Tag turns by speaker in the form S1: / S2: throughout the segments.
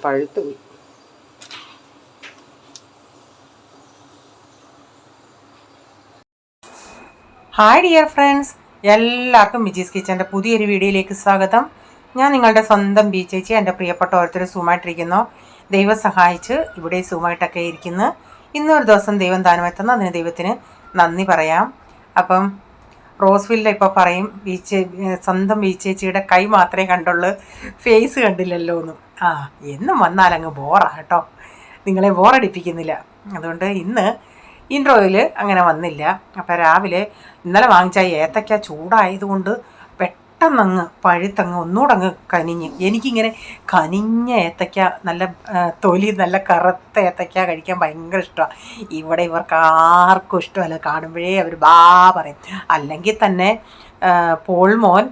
S1: പഴുത്തു പോയി. Hi dear friends, എല്ലാവർക്കും വിജീസ് കിച്ചൻ്റെ പുതിയൊരു വീഡിയോയിലേക്ക് സ്വാഗതം. ഞാൻ നിങ്ങളുടെ സ്വന്തം ബി ചേച്ചി. എൻ്റെ പ്രിയപ്പെട്ട ഓരോരുത്തർ സുഖമായിട്ടിരിക്കുന്നു. ദൈവം സഹായിച്ച് ഇവിടെ സുഖമായിട്ടൊക്കെ ഇരിക്കുന്നു. ഇന്നൊരു ദിവസം ദൈവം ദാനമെത്തുന്ന അതിന് ദൈവത്തിന് നന്ദി പറയാം. അപ്പം റോസ്വില്ല ഇപ്പോൾ പറയും സ്വന്തം ബി ചേച്ചിയുടെ കൈ മാത്രമേ കണ്ടുള്ളൂ, ഫേസ് കണ്ടില്ലല്ലോ എന്ന്. എന്നും വന്നാലങ്ങ് ബോറാണ് കേട്ടോ, നിങ്ങളെ ബോറടിപ്പിക്കുന്നില്ല. അതുകൊണ്ട് ഇന്ന് ഇൻട്രോയിൽ അങ്ങനെ വന്നില്ല. അപ്പോൾ രാവിലെ ഇന്നലെ വാങ്ങിച്ച ഏത്തക്ക ചൂടായതുകൊണ്ട് പെട്ടെന്നങ്ങ് പഴുത്തങ്ങ് ഒന്നുകൂടെ അങ്ങ് കനിഞ്ഞ്. എനിക്കിങ്ങനെ കനിഞ്ഞ ഏത്തക്ക, നല്ല തൊലി നല്ല കറുത്ത ഏത്തക്ക കഴിക്കാൻ ഭയങ്കര ഇഷ്ടമാണ്. ഇവിടെ ഇവർക്ക് ആർക്കും ഇഷ്ടമല്ല, കാണുമ്പോഴേ അവർ ബാ പറയും. അല്ലെങ്കിൽ തന്നെ പോൾമോൻ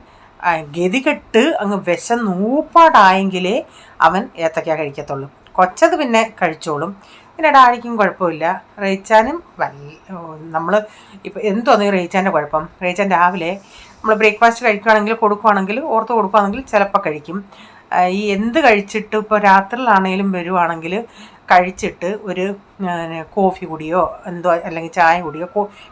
S1: ഗതികെട്ട് അങ്ങ് വിശന്നൂപ്പാടായെങ്കിലേ അവൻ ഏത്തക്ക കഴിക്കത്തുള്ളൂ. കൊച്ചത് പിന്നെ കഴിച്ചോളും. പിന്നെ ഡാഡിക്കും കുഴപ്പമില്ല. റേച്ചാനും നമ്മൾ ഇപ്പോൾ എന്തോന്നു റേച്ചാൻ്റെ കുഴപ്പം. റേച്ചാൻ രാവിലെ നമ്മൾ ബ്രേക്ക്ഫാസ്റ്റ് കഴിക്കുകയാണെങ്കിൽ ഓർത്ത് കൊടുക്കുകയാണെങ്കിൽ ചിലപ്പോൾ കഴിക്കും. ഈ എന്ത് കഴിച്ചിട്ട് ഇപ്പോൾ രാത്രിയിലാണെങ്കിലും വരുവാണെങ്കിൽ കഴിച്ചിട്ട് ഒരു കോഫി കുടിയോ എന്തോ അല്ലെങ്കിൽ ചായ കുടിയോ,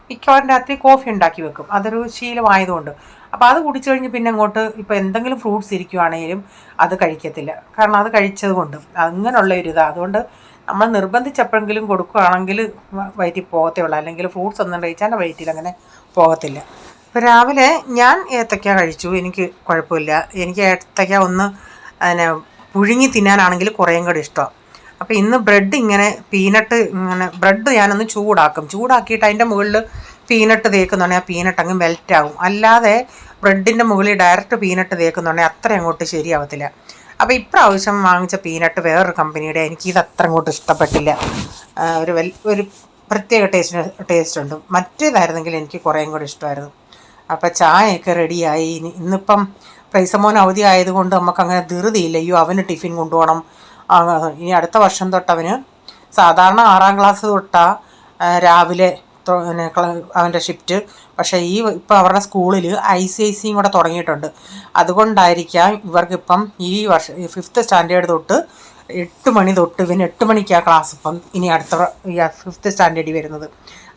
S1: മിക്കവാറും രാത്രി കോഫി ഉണ്ടാക്കി വെക്കും. അതൊരു ശീലമായതുകൊണ്ട്. അപ്പോൾ അത് കുടിച്ചു കഴിഞ്ഞ് പിന്നെ അങ്ങോട്ട് ഇപ്പോൾ എന്തെങ്കിലും ഫ്രൂട്ട്സ് ഇരിക്കുവാണെങ്കിലും അത് കഴിക്കത്തില്ല. കാരണം അത് കഴിച്ചത് കൊണ്ട് അങ്ങനെയുള്ള ഒരു ഇതാണ്. അതുകൊണ്ട് നമ്മൾ നിർബന്ധിച്ചപ്പോഴെങ്കിലും കൊടുക്കുകയാണെങ്കിൽ വയറ്റിൽ പോകത്തേ ഉള്ളൂ. അല്ലെങ്കിൽ ഫ്രൂട്ട്സ് ഒന്നും കഴിച്ചാൽ വയറ്റിൽ അങ്ങനെ പോകത്തില്ല. ഇപ്പോൾ രാവിലെ ഞാൻ ഏത്തക്ക കഴിച്ചു, എനിക്ക് കുഴപ്പമില്ല. എനിക്ക് ഏത്തക്ക ഒന്ന് പുഴുങ്ങി തിന്നാനാണെങ്കിൽ കുറേയും കൂടി ഇഷ്ടമാണ്. അപ്പോൾ ഇന്ന് ബ്രെഡ് ഇങ്ങനെ ബ്രെഡ് ഞാനൊന്ന് ചൂടാക്കിയിട്ട് അതിൻ്റെ മുകളിൽ പീനട്ട് തേക്കുന്നുണ്ടെങ്കിൽ ആ പീനട്ട് അങ്ങ് മെൽറ്റാവും. അല്ലാതെ ബ്രെഡിൻ്റെ മുകളിൽ ഡയറക്റ്റ് പീനട്ട് തേക്കുന്നുണ്ടെങ്കിൽ അത്ര അങ്ങോട്ട് ശരിയാവത്തില്ല. അപ്പോൾ ഇപ്രാവശ്യം വാങ്ങിച്ച പീനട്ട് വേറൊരു കമ്പനിയുടെ, എനിക്കിത് അത്ര അങ്ങോട്ട് ഇഷ്ടപ്പെട്ടില്ല. ഒരു പ്രത്യേക ടേസ്റ്റ് ഉണ്ട്. മറ്റേതായിരുന്നെങ്കിൽ എനിക്ക് കുറേയും കൂടി ഇഷ്ടമായിരുന്നു. അപ്പോൾ ചായയൊക്കെ റെഡിയായി. ഇന്നിപ്പം പ്രൈസമോൻ അവധി ആയതുകൊണ്ട് നമുക്കങ്ങനെ ധൃതിയില്ല. അവന് ടിഫിൻ കൊണ്ടുപോകണം. ഇനി അടുത്ത വർഷം തൊട്ട് അവന് സാധാരണ 6ാം ക്ലാസ് തൊട്ടാണ് രാവിലെ അവൻ്റെ ഷിഫ്റ്റ്. പക്ഷേ ഇപ്പോൾ അവരുടെ സ്കൂളിൽ ICIC കൂടെ തുടങ്ങിയിട്ടുണ്ട്. അതുകൊണ്ടായിരിക്കാം ഇവർക്കിപ്പം ഈ വർഷം 5th സ്റ്റാൻഡേർഡ് തൊട്ട് 8 മണി തൊട്ട് ഇവന് 8 മണിക്കാണ് ക്ലാസ്. ഇപ്പം ഇനി അടുത്ത 5th സ്റ്റാൻഡേർഡിൽ വരുന്നത്.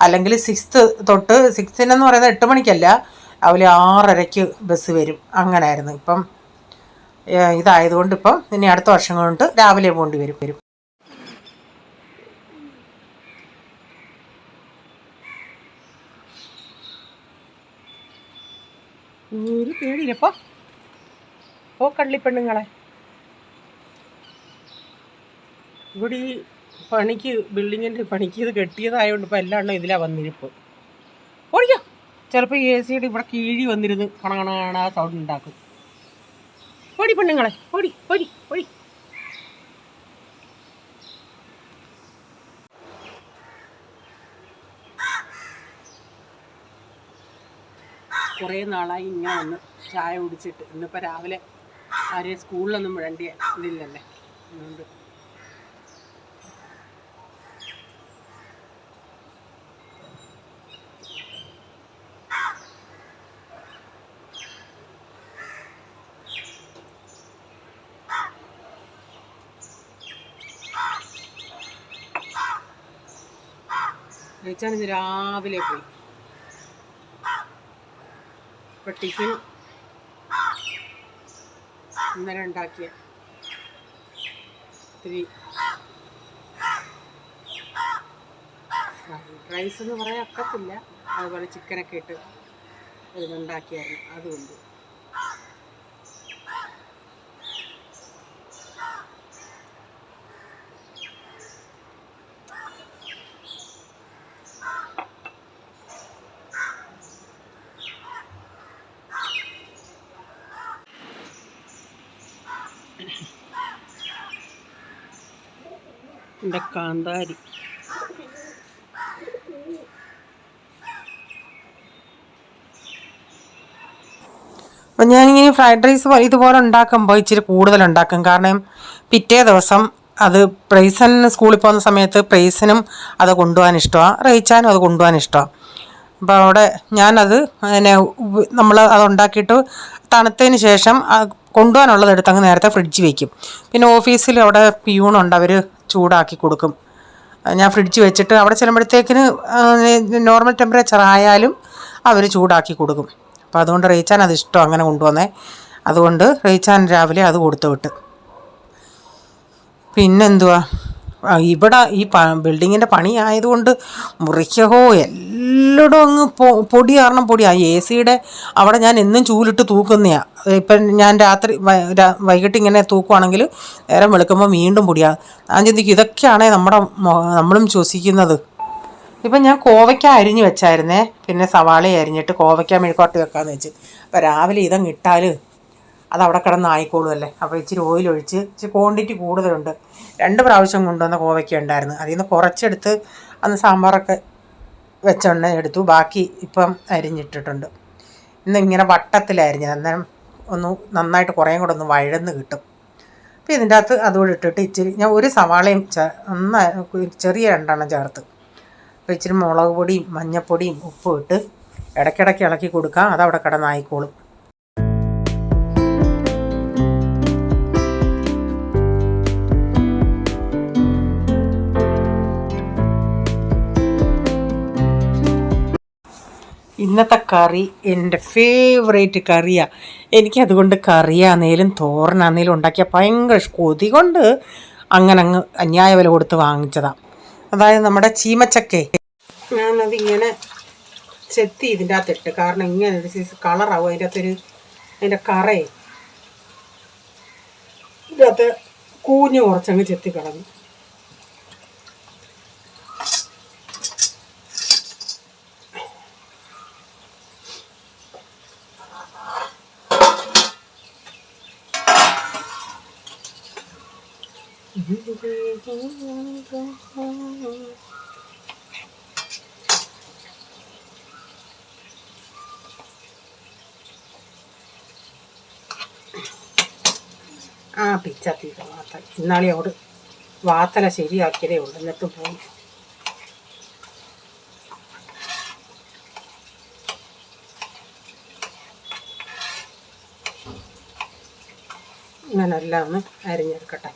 S1: അല്ലെങ്കിൽ 6th തൊട്ട് 6th പറയുന്നത് 8 മണിക്കല്ല, രാവിലെ 6:30 ബസ് വരും. അങ്ങനെയായിരുന്നു. ഇപ്പം ഇതായതുകൊണ്ട് ഇപ്പം ഇനി അടുത്ത വർഷം കൊണ്ട് രാവിലെ പോകേണ്ടി വരും. ഒരു പേടിയില്ലപ്പോൾ കള്ളിപ്പെണ്ണുങ്ങളെ ഇവിടെ ഈ ബിൽഡിങ്ങിൻ്റെ പണിക്ക് ഇത് കെട്ടിയതായതുകൊണ്ട് ഇപ്പോൾ എല്ലാം ഇതിലാണ് വന്നിരിപ്പ്. ഓടിക്കോ, ചിലപ്പോൾ AC ഇവിടെ കീഴി വന്നിരുന്ന് കണകണ സൗണ്ട് ഉണ്ടാക്കും. ഓടി പെണ്ണുങ്ങളെ, ഓടി. കുറേ നാളായി ഇങ്ങനെ വന്ന് ചായ കുടിച്ചിട്ട്. ഇന്നിപ്പോൾ രാവിലെ ആരെയും സ്കൂളിലൊന്നും വിടേണ്ടിയ ഇതില്ലല്ലേ, അതുകൊണ്ട് കഴിച്ചാൽ രാവിലെ പോയി. ഇപ്പോൾ ടിഫിൻ ഇന്നലെ ഉണ്ടാക്കിയ ഇത്തിരി റൈസ് എന്ന് പറയാൻ ഒക്കത്തില്ല, അതുപോലെ ചിക്കനൊക്കെ ഇട്ട് ഇതുണ്ടാക്കിയായിരുന്നു. അതുകൊണ്ട് എൻ്റെ കാന്താരി അപ്പം ഞാനിങ്ങനെ ഫ്രൈഡ് റൈസ് ഇതുപോലെ ഉണ്ടാക്കുമ്പോൾ ഇച്ചിരി കൂടുതൽ ഉണ്ടാക്കും. കാരണം പിറ്റേ ദിവസം അത് സ്കൂളിൽ പോകുന്ന സമയത്ത് പ്രൈസിനും അത് കൊണ്ടുപോകാൻ ഇഷ്ടമാണ്, റേച്ചാനും അത് കൊണ്ടുപോകാൻ ഇഷ്ടമാണ്. അപ്പോൾ അവിടെ ഞാനത് നമ്മൾ അതുണ്ടാക്കിയിട്ട് തണുത്തതിന് ശേഷം കൊണ്ടുപോകാനുള്ളത് എടുത്ത് അങ്ങ് നേരത്തെ ഫ്രിഡ്ജ് വയ്ക്കും. പിന്നെ ഓഫീസിൽ അവിടെ പിയൂണുണ്ട്, അവർ ചൂടാക്കി കൊടുക്കും. ഞാൻ ഫ്രിഡ്ജ് വെച്ചിട്ട് അവിടെ ചെല്ലുമ്പോഴത്തേക്കിന് നോർമൽ ടെമ്പറേച്ചർ ആയാലും അവർ ചൂടാക്കി കൊടുക്കും. അപ്പോൾ അതുകൊണ്ട് റീച്ചാൻ അത് ഇഷ്ടം അങ്ങനെ കൊണ്ടുവന്നേ. അതുകൊണ്ട് റീച്ചാൻ രാവിലെ അത് കൊടുത്തു വിട്ട്. പിന്നെന്തുവാ, ഇവിടെ ഈ ബിൽഡിങ്ങിൻ്റെ പണി ആയതുകൊണ്ട് മുറിക്കഹോ എല്ലായിടും അങ്ങ് പൊടി കാരണം പൊടിയാണ്. എ സിയുടെ അവിടെ ഞാൻ എന്നും ചൂലിട്ട് തൂക്കുന്നതാണ്. ഇപ്പം ഞാൻ രാത്രി വൈകിട്ട് ഇങ്ങനെ തൂക്കുവാണെങ്കിൽ നേരം വെളുക്കുമ്പോൾ വീണ്ടും പൊടിയാണ്. ഞാൻ ചിന്തിക്കും ഇതൊക്കെയാണേ നമ്മളും ശ്വസിക്കുന്നത്. ഇപ്പം ഞാൻ കോവയ്ക്ക അരിഞ്ഞ് വെച്ചായിരുന്നേ. പിന്നെ സവാള അരിഞ്ഞിട്ട് കോവയ്ക്ക മെഴുക്കോട്ട് വെക്കാമെന്ന് വെച്ച്. അപ്പോൾ രാവിലെ ഇതങ്ങ് ഇട്ടാൽ അതവിടെ കിടന്ന് ആയിക്കോളുമല്ലേ. അപ്പോൾ ഇച്ചിരി ഓയിലൊഴിച്ച്, ഇച്ചിരി ക്വാണ്ടിറ്റി കൂടുതലുണ്ട്. 2 പ്രാവശ്യം കൊണ്ടുവന്ന കോവയ്ക്ക ഉണ്ടായിരുന്നു. അതിൽ നിന്ന് കുറച്ചെടുത്ത് അന്ന് സാമ്പാറൊക്കെ വെച്ചെണ്ണ എടുത്തു. ബാക്കി ഇപ്പം അരിഞ്ഞിട്ടിട്ടുണ്ട്. ഇന്ന് ഇങ്ങനെ വട്ടത്തിലരിഞ്ഞത്, അന്നേരം ഒന്ന് നന്നായിട്ട് കുറേയും കൂടെ ഒന്ന് വഴന്ന് കിട്ടും. അപ്പോൾ ഇതിൻ്റെ അകത്ത് അതുകൂടെ ഇട്ടിട്ട് ഇച്ചിരി ഞാൻ ഒരു സവാളയും ചെറിയ 2 എണ്ണം ചേർത്ത്, അപ്പോൾ ഇച്ചിരി മുളക് പൊടിയും മഞ്ഞൾപ്പൊടിയും ഉപ്പും ഇട്ട് ഇടയ്ക്കിടയ്ക്ക് ഇളക്കി കൊടുക്കാം. അതവിടെ കിടന്നായിക്കോളും. ഇന്നത്തെ കറി എൻ്റെ ഫേവറേറ്റ് കറിയാണ്. എനിക്കതുകൊണ്ട് കറിയാന്നേലും തോരനാന്നേലും ഉണ്ടാക്കിയ ഭയങ്കര കൊതി കൊണ്ട് അങ്ങനെ അങ്ങ് അന്യായ വില കൊടുത്ത് വാങ്ങിച്ചതാണ്. അതായത് നമ്മുടെ ചീമച്ചക്കേ, ഞാനതിങ്ങനെ ചെത്തി ഇതിൻ്റെ അകത്തിട്ട്, കാരണം ഇങ്ങനെ ഒരു സൈസ് കളറാവും അതിൻ്റെ കറയെ. ഇതിനകത്ത് കൂഞ്ഞ് കുറച്ചങ്ങ് ചെത്തി കളഞ്ഞു. പിച്ചത്തി വാത്തല ഇന്നാളെയോട് വാത്തല ശരിയാക്കിയതേ ഉള്ളൂ. എന്നിട്ട് പോയി ഇങ്ങനെല്ലാം ഒന്ന് അരിഞ്ഞെടുക്കട്ടെ.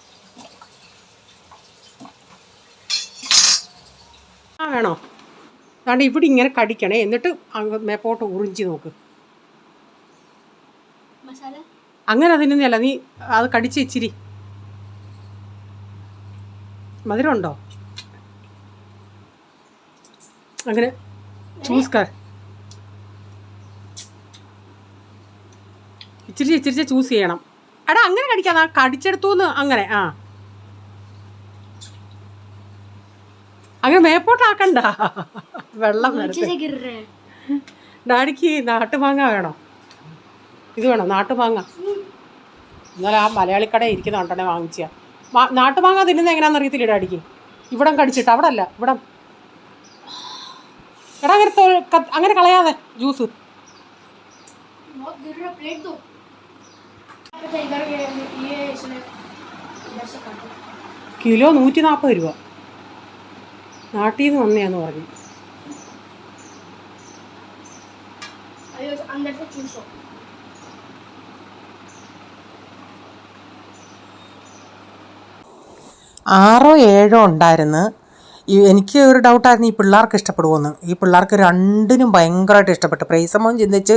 S1: വേണോ? അതുകൊണ്ട് ഇവിടെ ഇങ്ങനെ കടിക്കണേ, എന്നിട്ട് മേപ്പോട്ട് ഉറിഞ്ചി നോക്ക്. അങ്ങനെ അതിനൊന്നുമല്ല, നീ അത് കടിച്ച് ഇച്ചിരി മധുരമുണ്ടോ അങ്ങനെ ഇച്ചിരി ചൂസ് ചെയ്യണം. എടാ അങ്ങനെ കടിക്കാതെ കടിച്ചെടുത്തുന്ന് അങ്ങനെ അങ്ങനെ മേപ്പോട്ടാക്കണ്ട. വെള്ളം ഡാഡിക്ക് നാട്ടുമാങ്ങ വേണോ? ഇത് വേണോ നാട്ടുമാങ്ങ? എന്നാലും ആ മലയാളിക്കട ഇരിക്കുന്ന കണ്ടനെ വാങ്ങിച്ചാ. നാട്ടുമാങ്ങ തിന്നുന്നത് എങ്ങനെയാണെന്ന് അറിയത്തില്ല ഡാഡിക്ക്. ഇവിടം കടിച്ചിട്ട് അവിടെ അല്ല ഇവിടം. എടാ അങ്ങനെ കളയാതെ ജ്യൂസ്. കിലോ 140 രൂപ. നാട്ടിൽ നിന്ന് വന്നയാന്ന് പറഞ്ഞു. ആറോ ഏഴോ ഉണ്ടായിരുന്നു. എനിക്ക് ഒരു ഡൗട്ടായിരുന്നു ഈ പിള്ളേർക്ക് ഇഷ്ടപ്പെടുമോയെന്ന്. ഈ പിള്ളേർക്ക് രണ്ടിനും ഭയങ്കരമായിട്ട് ഇഷ്ടപ്പെട്ടു. പ്രൈസമ്മോൻ ചിന്തിച്ച്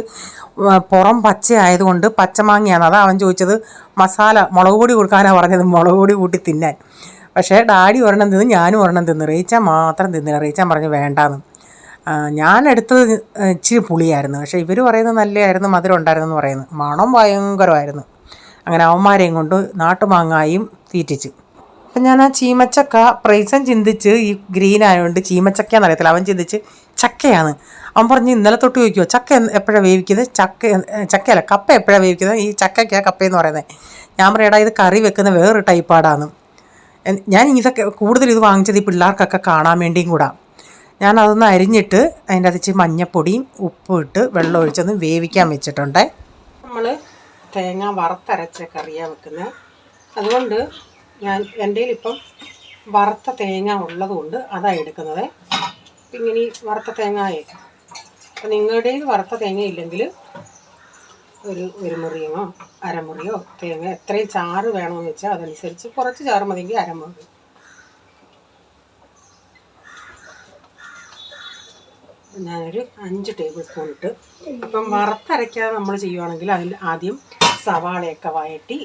S1: പുറം പച്ചയായതുകൊണ്ട് പച്ചമാങ്ങയാണ്. അതാ അവൻ ചോദിച്ചത്. മസാല മുളക് പൊടി കൊടുക്കാനാണ് പറഞ്ഞത്, മുളക് പൊടി കൂട്ടി തിന്നാൻ. പക്ഷേ ഡാഡി ഒരെണ്ണം തിന്ന്, ഞാനും ഒരെണ്ണം തിന്ന്. റീച്ചാൻ മാത്രം തിന്നില്ല. റീച്ചാൻ പറഞ്ഞു വേണ്ടാന്ന്. ഞാനെടുത്തത് ഇച്ചിരി പുളിയായിരുന്നു. പക്ഷേ ഇവർ പറയുന്നത് നല്ലതായിരുന്നു, മധുരം ഉണ്ടായിരുന്നു എന്ന് പറയുന്നു. മണം ഭയങ്കരമായിരുന്നു. അങ്ങനെ അവന്മാരെയും കൊണ്ട് നാട്ടുമാങ്ങായും തീറ്റിച്ച്. അപ്പം ഞാൻ ആ ചീമച്ചക്ക പ്രൈസൻ ചിന്തിച്ച് ഈ ഗ്രീൻ ആയതുകൊണ്ട് ചീമച്ചക്കയെന്ന് അറിയത്തില്ല. അവൻ ചിന്തിച്ച് ചക്കയാണ്. അവൻ പറഞ്ഞ് ഇന്നലെ തൊട്ട് ചോദിക്കുമോ ചക്ക എപ്പോഴാണ് വേവിക്കുന്നത്? ചക്കയല്ല കപ്പ എപ്പോഴാണ് വേവിക്കുന്നത്? ഈ ചക്കയ്ക്കാണ് കപ്പയെന്ന് പറയുന്നത്. ഞാൻ പറയാടാ ഇത് കറി വെക്കുന്ന വേറൊരു ടൈപ്പാടാന്ന്. ഞാൻ ഇതൊക്കെ കൂടുതൽ ഇത് വാങ്ങിച്ചത് ഈ പിള്ളേർക്കൊക്കെ കാണാൻ വേണ്ടിയും കൂടാ. ഞാൻ അതൊന്ന് അരിഞ്ഞിട്ട് അതിൻ്റെ അതിച്ച് മഞ്ഞപ്പൊടിയും ഉപ്പും ഇട്ട് വെള്ളം ഒഴിച്ചൊന്ന് വേവിക്കാൻ വെച്ചിട്ടുണ്ട്. നമ്മൾ തേങ്ങ വറുത്തരച്ച കറിയാണ് വെക്കുന്നത്. അതുകൊണ്ട് എൻ്റെ ഇപ്പം വറുത്ത തേങ്ങ ഉള്ളതുകൊണ്ട് അതാണ് എടുക്കുന്നത്. ഇങ്ങനെ വറുത്ത തേങ്ങ അപ്പം നിങ്ങളുടേത് വറുത്ത തേങ്ങ ഇല്ലെങ്കിൽ ഒരു മുറിയോ അരമുറിയോ തേങ്ങ എത്രയും ചാറ് വേണമെന്ന് വെച്ചാൽ അതനുസരിച്ച് കുറച്ച് ചാറ് മതിയെങ്കിൽ അരമുറി. ഞാനൊരു 5 ടേബിൾ സ്പൂൺ ഇട്ട്. ഇപ്പം വറുത്തരയ്ക്കാതെ നമ്മൾ ചെയ്യുവാണെങ്കിൽ അതിൽ ആദ്യം സവാളയൊക്കെ വഴറ്റി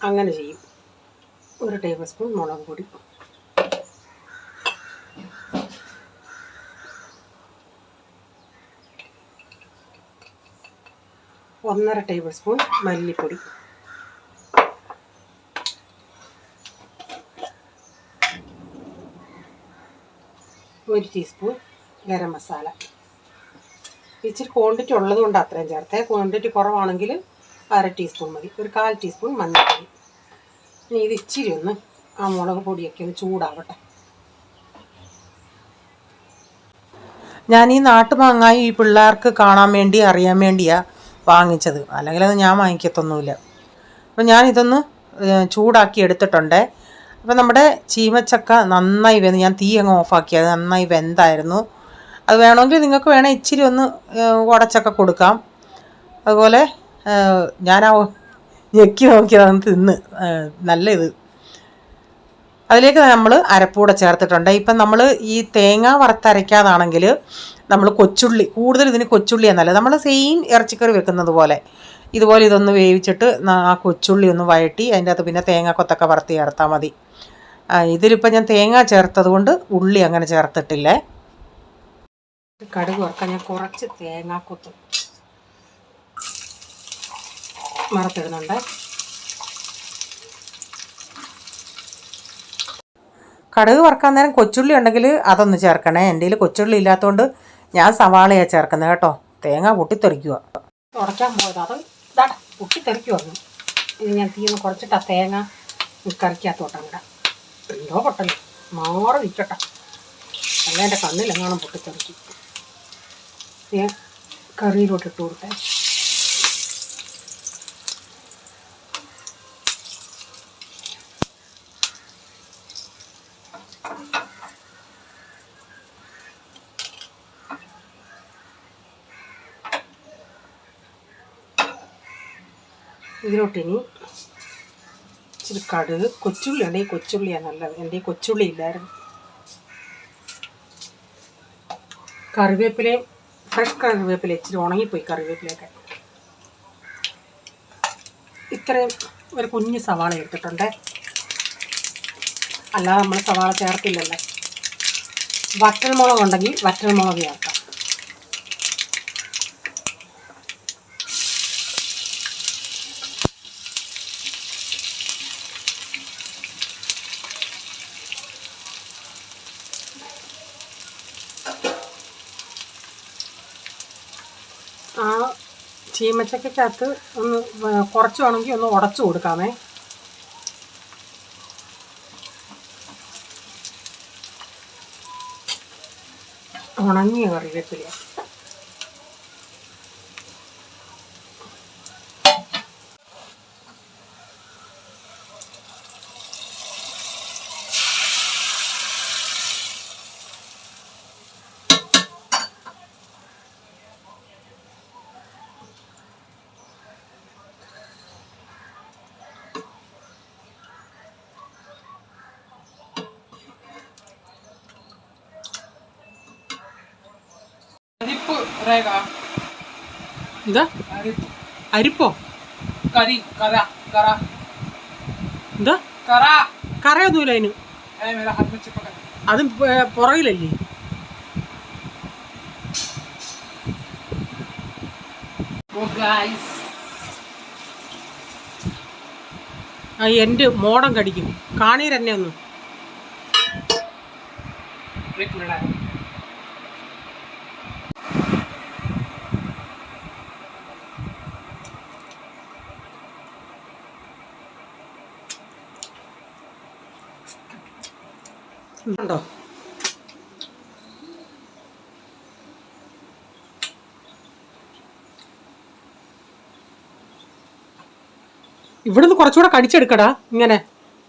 S1: അങ്ങനെ ചെയ്യും. 1 ടേബിൾ സ്പൂൺ മുളക് പൊടി, 1.5 ടേബിൾ സ്പൂൺ മല്ലിപ്പൊടി, 1 ടീസ്പൂൺ ഗരം മസാല. ഇച്ചിരി ക്വാണ്ടിറ്റി ഉള്ളത് കൊണ്ട് അത്രയും ചേർത്തേ. ക്വാണ്ടിറ്റി കുറവാണെങ്കിൽ 1/2 ടീസ്പൂൺ മതി. 1/4 ടീസ്പൂൺ മഞ്ഞൾപ്പൊടി. ഇനി ഇത് ഇച്ചിരി ഒന്ന് ആ മുളക് പൊടിയൊക്കെ ഒന്ന് ചൂടാവട്ടെ. ഞാൻ ഈ നാട്ടുമാങ്ങായി ഈ പിള്ളേർക്ക് കാണാൻ വേണ്ടി അറിയാൻ വേണ്ടിയാണ് വാങ്ങിച്ചത്, അല്ലെങ്കിൽ അത് ഞാൻ വാങ്ങിക്കത്തൊന്നുമില്ല. അപ്പോൾ ഞാനിതൊന്ന് ചൂടാക്കി എടുത്തിട്ടുണ്ട്. അപ്പോൾ നമ്മുടെ ചീമച്ചക്ക നന്നായി വെന്ത്, ഞാൻ തീ അങ്ങ് ഓഫാക്കി, അത് നന്നായി വെന്തായിരുന്നു. അത് വേണമെങ്കിൽ നിങ്ങൾക്ക് വേണേൽ ഇച്ചിരി ഒന്ന് ഉടച്ചൊക്കെ കൊടുക്കാം. അതുപോലെ ഞാൻ ആ ഞെക്കി നോക്കിയതാണ് തിന്ന് നല്ല ഇത്. അതിലേക്ക് നമ്മൾ അരപ്പൂടെ ചേർത്തിട്ടുണ്ട്. ഇപ്പം നമ്മൾ ഈ തേങ്ങ വറുത്തരയ്ക്കാതാണെങ്കിൽ നമ്മൾ കൊച്ചുള്ളി, കൂടുതൽ ഇതിന് കൊച്ചുള്ളിയാണ് നല്ലത്. നമ്മൾ സെയിം ഇറച്ചിക്കറി വെക്കുന്നത് പോലെ ഇതുപോലെ ഇതൊന്ന് വേവിച്ചിട്ട് ആ കൊച്ചുള്ളി ഒന്ന് വഴറ്റി അതിൻ്റെ അകത്ത് പിന്നെ തേങ്ങാക്കൊത്തൊക്കെ വറുത്ത് ചേർത്താൽ മതി. ഇതിലിപ്പോൾ ഞാൻ തേങ്ങ ചേർത്തത് കൊണ്ട് ഉള്ളി അങ്ങനെ ചേർത്തിട്ടില്ലേ. കടുക് വറുക്കാൻ ഞാൻ കുറച്ച് തേങ്ങാക്കൊത്ത് വറുത്തിടുന്നുണ്ട്. കടുക് വറുക്കാൻ നേരം കൊച്ചുള്ളി ഉണ്ടെങ്കിൽ അതൊന്ന് ചേർക്കണേ. എൻ്റെ കയ്യിൽ കൊച്ചുള്ളി ഇല്ലാത്തതുകൊണ്ട് ഞാൻ സവാളയാണ് ചേർക്കുന്നത് കേട്ടോ. തേങ്ങ പൊട്ടിത്തെറിക്കുക. ഉടയ്ക്കാൻ പോയത് അത് ഇതാ പൊട്ടിത്തെറിക്കുവായിരുന്നു. ഇനി ഞാൻ തീ ഒന്ന് കുറച്ചിട്ട് ആ തേങ്ങ കറിക്കകത്തോട്ടാണ് ഇടാം. എന്തോ പൊട്ടല്ലോ, മാറി നിൽക്കട്ടെ, അല്ല എൻ്റെ കണ്ണിലെങ്ങാനും പൊട്ടിത്തെറിക്കും. ഞാൻ കറിയിലോട്ട് ഇട്ട് കൊടുത്തേ. ഇതിലോട്ടിനി ഇച്ചിരി കടുക്, കൊച്ചുള്ളി ഉണ്ടെങ്കിൽ കൊച്ചുള്ളിയാണ് നല്ലത്. എൻ്റെ കൊച്ചുള്ളി ഇല്ലായിരുന്നു. കറിവേപ്പിലയും ഫ്രഷ് കറിവേപ്പില, ഇച്ചിരി ഉണങ്ങിപ്പോയി കറിവേപ്പിലയൊക്കെ. ഇത്രയും ഒരു കുഞ്ഞ് സവാള എടുത്തിട്ടുണ്ട്. അല്ലാതെ നമ്മൾ സവാള ചേർത്തില്ലല്ലോ. വറ്റൽമുളക് ഉണ്ടെങ്കിൽ വറ്റൽമുളക് ചേർക്കാം. ആ ചീമച്ചക്കകത്ത് ഒന്ന് കുറച്ച് വേണമെങ്കിൽ ഒന്ന് ഉടച്ചു കൊടുക്കാമേ. ഉണങ്ങിയ കറിവേപ്പില, എന്താ അരിപ്പോ എന്താ കറയൊന്നുമില്ല അതിന്. അത് പുറകിലല്ലേ. എൻ്റെ മോടം കടിക്കും. കാണീരെന്നെ ഒന്ന് ഉണ്ടോ. ഇവിടുന്ന് കുറച്ചുകൂടെ കടിച്ചെടുക്കടാ. ഇങ്ങനെ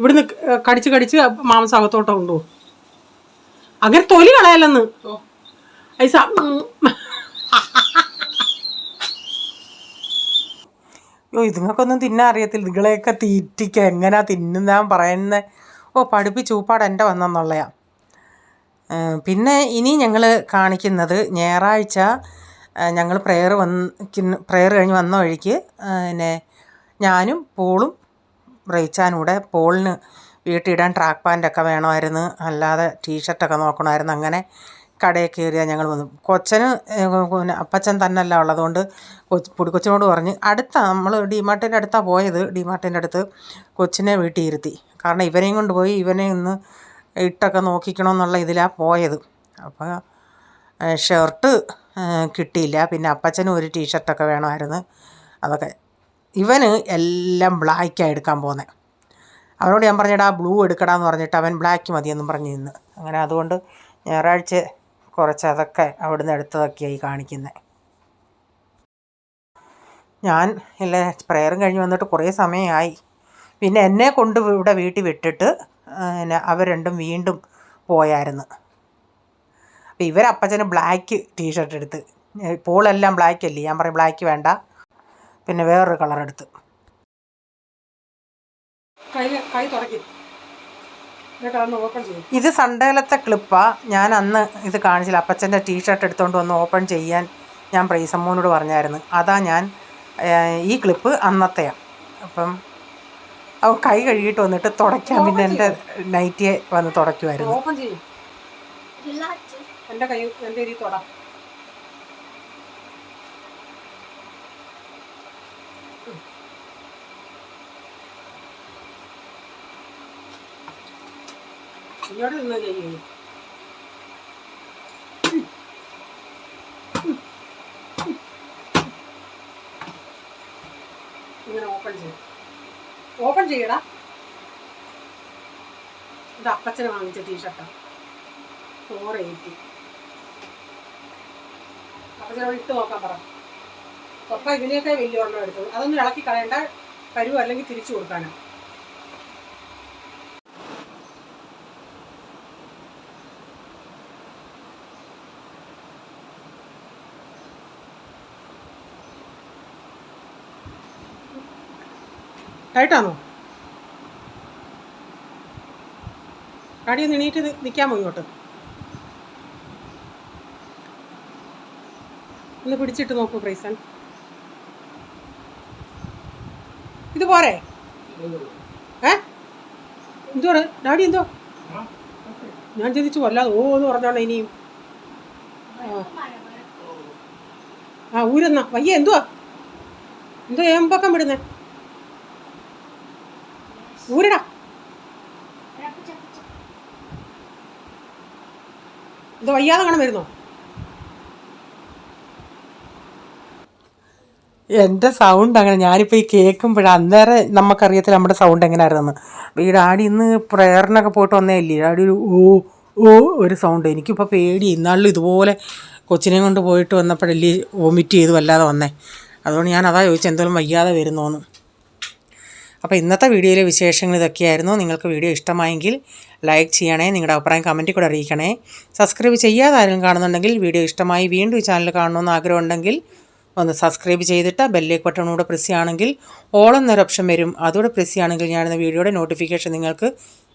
S1: ഇവിടുന്ന് കടിച്ച് മാംസം അകത്തോട്ട് കൊണ്ടുപോകും. അങ്ങനെ തൊലി കളയല്ലെന്ന്. ഐസ ഇതുങ്ങൾക്കൊന്നും തിന്നാൻ അറിയത്തില്ല, ഇതുങ്ങളെയൊക്കെ തീറ്റിക്കുക എങ്ങനെയാ തിന്നുന്നാൻ പറയുന്നത്. പഠിപ്പിച്ചൂപ്പാട് എൻ്റെ വന്നെന്നുള്ളയാ. പിന്നെ ഇനി ഞങ്ങൾ കാണിക്കുന്നത് ഞായറാഴ്ച ഞങ്ങൾ പ്രെയർ കഴിഞ്ഞ് വന്ന വഴിക്ക് പിന്നെ ഞാനും പോളും റേച്ചാനും കൂടെ പോളിന് വീട്ടിലിടാൻ ട്രാക്ക് പാൻറ്റൊക്കെ വേണമായിരുന്നു, അല്ലാതെ ടീഷർട്ടൊക്കെ നോക്കണമായിരുന്നു. അങ്ങനെ കടയിൽ കയറിയാൽ ഞങ്ങൾ വന്നു. കൊച്ചന് പിന്നെ അപ്പച്ചൻ തന്നെയല്ല ഉള്ളതുകൊണ്ട് പൊടിക്കൊച്ചിനോട് പറഞ്ഞ് നമ്മൾ ഡിമാർട്ടിൻ്റെ അടുത്താണ് പോയത്. ഡിമാർട്ടിൻ്റെ അടുത്ത് കൊച്ചിനെ വീട്ടിൽ ഇരുത്തി. കാരണം ഇവനെയും കൊണ്ട് പോയി ഇവനെ ഒന്ന് ഇട്ടൊക്കെ നോക്കിക്കണമെന്നുള്ള ഇതിലാണ് പോയത്. അപ്പോൾ ഷർട്ട് കിട്ടിയില്ല. പിന്നെ അപ്പച്ചനും ഒരു ടീഷർട്ടൊക്കെ വേണമായിരുന്നു. അതൊക്കെ ഇവന് എല്ലാം ബ്ലാക്കാണ് എടുക്കാൻ പോകുന്നത്. അവനോട് ഞാൻ പറഞ്ഞിട്ട് ബ്ലൂ എടുക്കടാന്ന് പറഞ്ഞിട്ട് അവൻ ബ്ലാക്ക് മതിയെന്നും പറഞ്ഞ് നിന്ന്. അങ്ങനെ അതുകൊണ്ട് ഞായറാഴ്ച കുറച്ച് അതൊക്കെ അവിടുന്ന് എടുത്തതൊക്കെയായി കാണിക്കുന്നത്. ഞാൻ പ്രെയറും കഴിഞ്ഞ് വന്നിട്ട് കുറേ സമയമായി. പിന്നെ എന്നെ കൊണ്ട് ഇവിടെ വീട്ടിൽ വിട്ടിട്ട് പിന്നെ അവർ രണ്ടും വീണ്ടും പോയായിരുന്നു. അപ്പോൾ ഇവരപ്പച്ചന് ബ്ലാക്ക് ടീഷർട്ട് എടുത്ത്, പോളെല്ലാം ബ്ലാക്ക് അല്ലേ, ഞാൻ പറയും ബ്ലാക്ക് വേണ്ട, പിന്നെ വേറൊരു കളർ എടുത്ത്. ഇത് സൺഡേലത്തെ ക്ലിപ്പാണ്. ഞാൻ അന്ന് ഇത് കാണിച്ചില്ല. അപ്പച്ചൻ്റെ ടീഷർട്ട് എടുത്തുകൊണ്ട് വന്ന് ഓപ്പൺ ചെയ്യാൻ ഞാൻ പ്രൈസമ്മോനോട് പറഞ്ഞായിരുന്നു. അതാ ഞാൻ ഈ ക്ലിപ്പ് അന്നത്തെയാണ്. അപ്പം അവൻ കൈ കഴുകിയിട്ട് വന്നിട്ട് തുടയ്ക്കാൻ പിന്നെ എൻ്റെ നൈറ്റിയെ വന്ന് തുടയ്ക്കുമായിരുന്നു. ഓപ്പൺ ചെയ്യും എൻ്റെ കൈ എൻ്റെ രീതി തൊടാം. ഇങ്ങോട്ട് നിന്ന് ചെയ്യും. ഇങ്ങനെ ഓപ്പൺ ചെയ്യടാ. ഇത് അപ്പച്ചന് വാങ്ങിച്ച ടീഷർട്ടാണ്, 480. അപ്പച്ചനോട് ഇട്ട് നോക്കാൻ പറ. പപ്പ ഇതിനെയൊക്കെ വലിയ ഒരെണ്ണം എടുത്തത്. അതൊന്നും ഇളക്കി കളയണ്ട, കരുവ് അല്ലെങ്കിൽ തിരിച്ചു കൊടുക്കാനാണ്. ടൈറ്റാണോ? കാടി ഒന്ന് എണീറ്റ് നിൽക്കാമോ? ഇങ്ങോട്ട് ഒന്ന് പിടിച്ചിട്ട് നോക്കൂ പ്രൈസൻ. ഇത് പോരെ? എന്തോ ഡാഡി എന്തോ ഞാൻ ചിന്തിച്ചു വല്ലാതെ എന്ന് പറഞ്ഞോളെ ഇനിയും. ഊരെന്നാ വയ്യ. എന്തുവാ ഏമ്പക്കം വിടുന്നേ? ഊരടാ. ഇത് വയ്യാതെ കാണാൻ വരുന്നോ? എൻ്റെ സൗണ്ട് അങ്ങനെ. ഞാനിപ്പോൾ ഈ കേൾക്കുമ്പോഴാണ്, അന്നേരം നമുക്കറിയത്തില്ല നമ്മുടെ സൗണ്ട് എങ്ങനെയായിരുന്നെന്ന്. ഈ ഡാഡി ഇന്ന് പ്രേയറിനൊക്കെ പോയിട്ട് വന്നേ ഇല്ലേ, ഡാഡി ഒരു സൗണ്ട്. എനിക്കിപ്പോൾ പേടി. ഇന്നാളിലും ഇതുപോലെ കൊച്ചിനെയും കൊണ്ട് പോയിട്ട് വന്നപ്പോഴല്ലേ വൊമിറ്റ് ചെയ്ത് വല്ലാതെ വന്നേ. അതുകൊണ്ട് ഞാൻ അതാ ചോദിച്ചത്, എന്തെങ്കിലും വയ്യാതെ വരുന്നോന്ന്. അപ്പോൾ ഇന്നത്തെ വീഡിയോയിലെ വിശേഷങ്ങൾ ഇതൊക്കെയായിരുന്നു. നിങ്ങൾക്ക് വീഡിയോ ഇഷ്ടമായെങ്കിൽ ലൈക്ക് ചെയ്യണേ, നിങ്ങളുടെ അഭിപ്രായം കമൻറ്റിൽ കൂടെ അറിയിക്കണേ. സബ്സ്ക്രൈബ് ചെയ്യാതെ ആരെങ്കിലും കാണുന്നുണ്ടെങ്കിൽ, വീഡിയോ ഇഷ്ടമായി വീണ്ടും ഈ ചാനൽ കാണണമെന്ന് ആഗ്രഹമുണ്ടെങ്കിൽ ഒന്ന് സബ്സ്ക്രൈബ് ചെയ്തിട്ട് ബെല്ലേക്ക് ബട്ടണൂടെ പ്രസ് ചെയ്യുകയാണെങ്കിൽ ഓൾ എന്നൊരു ഓപ്ഷൻ വരും. അതോടെ പ്രസ് ചെയ്യുകയാണെങ്കിൽ ഞാനിന്ന് വീഡിയോയുടെ നോട്ടിഫിക്കേഷൻ നിങ്ങൾക്ക്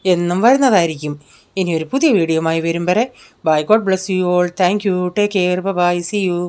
S1: എന്നും വരുന്നതായിരിക്കും. ഇനി ഒരു പുതിയ വീഡിയോയുമായി വരും വരെ bye. God bless you all. Thank you. Take care. Bye. See U.